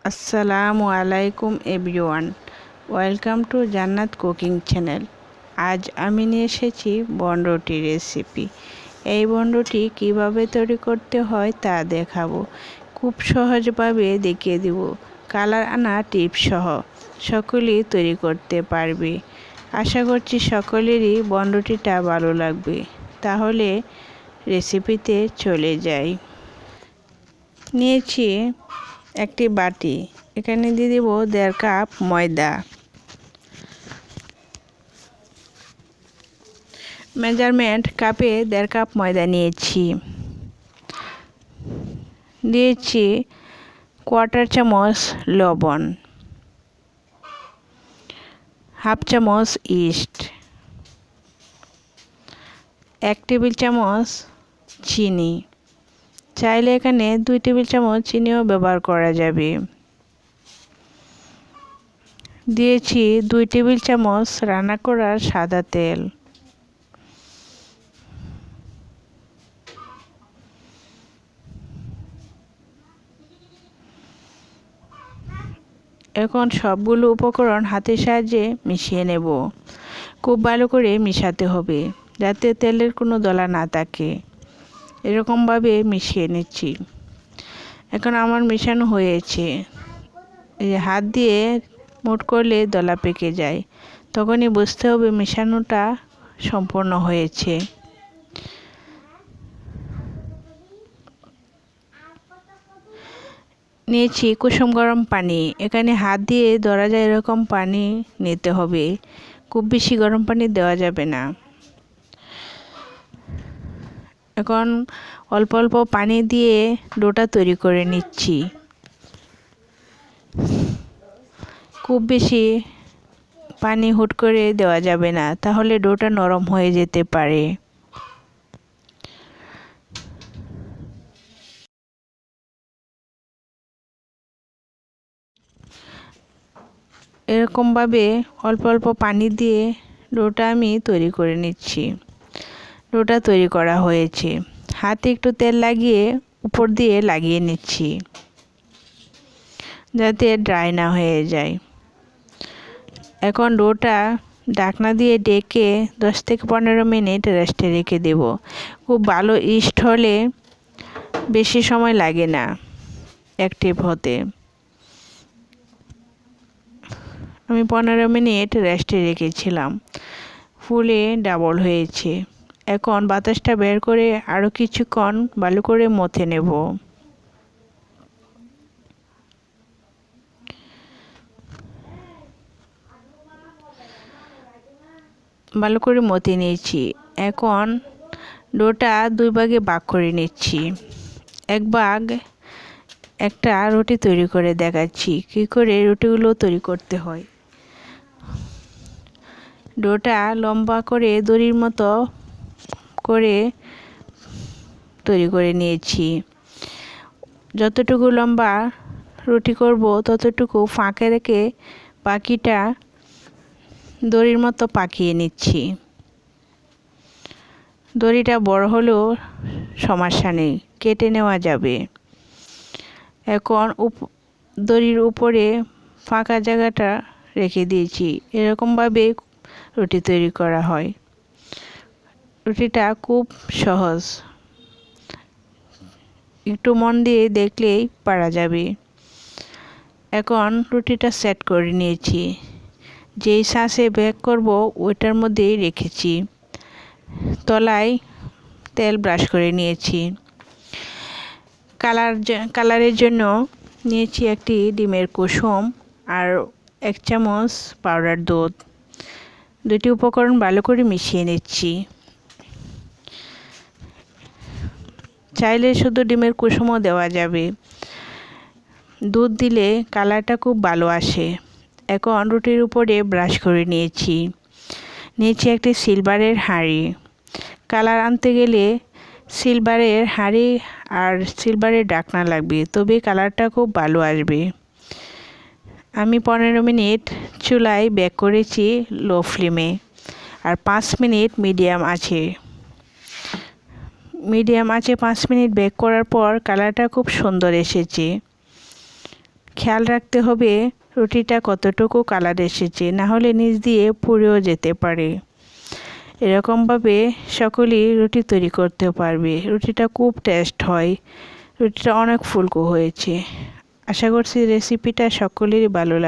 আসসালামু আলাইকুম everyone, welcome to জান্নাত কুকিং চ্যানেল। আজ আমি নিয়ে এসেছি বন রুটি রেসিপি। এই বন রুটি কীভাবে তৈরি করতে হয় তা দেখাবো। খুব সহজভাবে দেখিয়ে দিব। কালার আনা টিপস সহ সকলেই তৈরি করতে পারবে। আশা করছি সকলেরই বন রুটিটা ভালো লাগবে। তাহলে রেসিপিতে চলে যাই। নিয়েছি একটি বাটি, এখানে দিয়ে দেব 1.5 কাপ ময়দা। মেজারমেন্ট কাপে 1.5 কাপ ময়দা নিয়েছি। দিয়েছি 1/4 চামচ লবণ, 1/2 চামচ ইস্ট, 1 টেবিল চামচ চিনি। চাইলে এখানে 2 টেবিল চামচ চিনিও ব্যবহার করা যাবে। দিয়েছি 2 টেবিল চামচ রান্না করার সাদা তেল। এখন সবগুলো উপকরণ হাতের সাহায্যে মিশিয়ে নেব। খুব ভালো করে মিশাতে হবে যাতে তেলের কোনো দলা না থাকে। এরকমভাবে মিশিয়ে নিচ্ছি। এখন আমার মেশানো হয়েছে। এই হাত দিয়ে মুঠ করলে দলা পেকে যায়, তখনই বুঝতে হবে মেশানোটা সম্পূর্ণ হয়েছে। নিয়েছি কুসুম গরম পানি। এখানে হাত দিয়ে ধরা যায় এরকম পানি নিতে হবে, খুব বেশি গরম পানি দেওয়া যাবে না। এখন অল্প অল্প পানি দিয়ে ডোটা তৈরি করে নিচ্ছি। খুব বেশি পানি হুট করে দেওয়া যাবে না, তাহলে ডোটা নরম হয়ে যেতে পারে। এরকমভাবে অল্প অল্প পানি দিয়ে ডোটা আমি তৈরি করে নিচ্ছি। ডোটা তৈরি করা হয়েছে। হাতে একটু তেল লাগিয়ে উপর দিয়ে লাগিয়ে নিচ্ছি যাতে ড্রাই না হয়ে যায়। এখন ডোটা ঢাকনা দিয়ে ঢেকে 10 থেকে 15 মিনিট রেস্টে রেখে দেব। খুব ভালো ইস্ট হলে বেশি সময় লাগে না অ্যাক্টিভ হতে। আমি 15 মিনিট রেস্টে রেখেছিলাম, ফুলে ডাবল হয়েছে। এখন বাতাসটা বের করে আরও কিছুক্ষণ ভালো করে মথে নেব। ভালো করে মথে নিয়েছি। এখন ডোটা 2 ভাগে ভাগ করে নিচ্ছি। এক ভাগ একটা রুটি তৈরি করে দেখাচ্ছি কী করে রুটিগুলো তৈরি করতে হয়। ডোটা লম্বা করে দড়ির মতো করে তৈরি করে নিয়েছি। যতটুকু লম্বা রুটি করব ততটুকু ফাঁকে রেখে বাকিটা দড়ির মতো পাকিয়ে নিচ্ছি। দড়িটা বড় হলেও সমস্যা নেই, কেটে নেওয়া যাবে। এখন দড়ির উপরে ফাঁকা জায়গাটা রেখে দিয়েছি। এরকমভাবে রুটি তৈরি করা হয়। রুটিটা খুব সহজ, একটু মন দিয়ে দেখলেই পারা যাবে। এখন রুটিটা সেট করে নিয়েছি। যেই সাঁচে বেক করব ওইটার মধ্যেই রেখেছি। তলায় তেল ব্রাশ করে নিয়েছি। কালারের জন্য নিয়েছি একটি ডিমের কুসুম আর 1 চামচ পাউডার দুধ। দুটি উপকরণ ভালো করে মিশিয়ে নিচ্ছি। চাইলে শুধু ডিমের কুসুমও দেওয়া যাবে। দুধ দিলে কালারটা খুব ভালো আসে। এখন রুটির উপরে ব্রাশ করে নিয়েছি। একটি সিলভারের হাঁড়ি। কালার আনতে গেলে সিলভারের হাঁড়ি আর সিলভারের ঢাকনা লাগবে, তবে কালারটা খুব ভালো আসবে। আমি 15 মিনিট চুলায় বেক করেছি লো ফ্লেমে, আর 5 মিনিট মিডিয়াম আছে। 5 মিনিট বেক করার পর কালারটা খুব সুন্দর এসেছে। খেয়াল রাখতে হবে রুটিটা কতটুকু কালার এসেছে, না হলে নিচ দিয়ে পুড়েও যেতে পারে। এরকমভাবে সকলেই রুটি তৈরি করতে পারবে। রুটিটা খুব টেস্ট হয়, রুটিটা অনেক ফুলকো হয়েছে। আশা করছি রেসিপিটা সকলেরই ভালো লাগবে।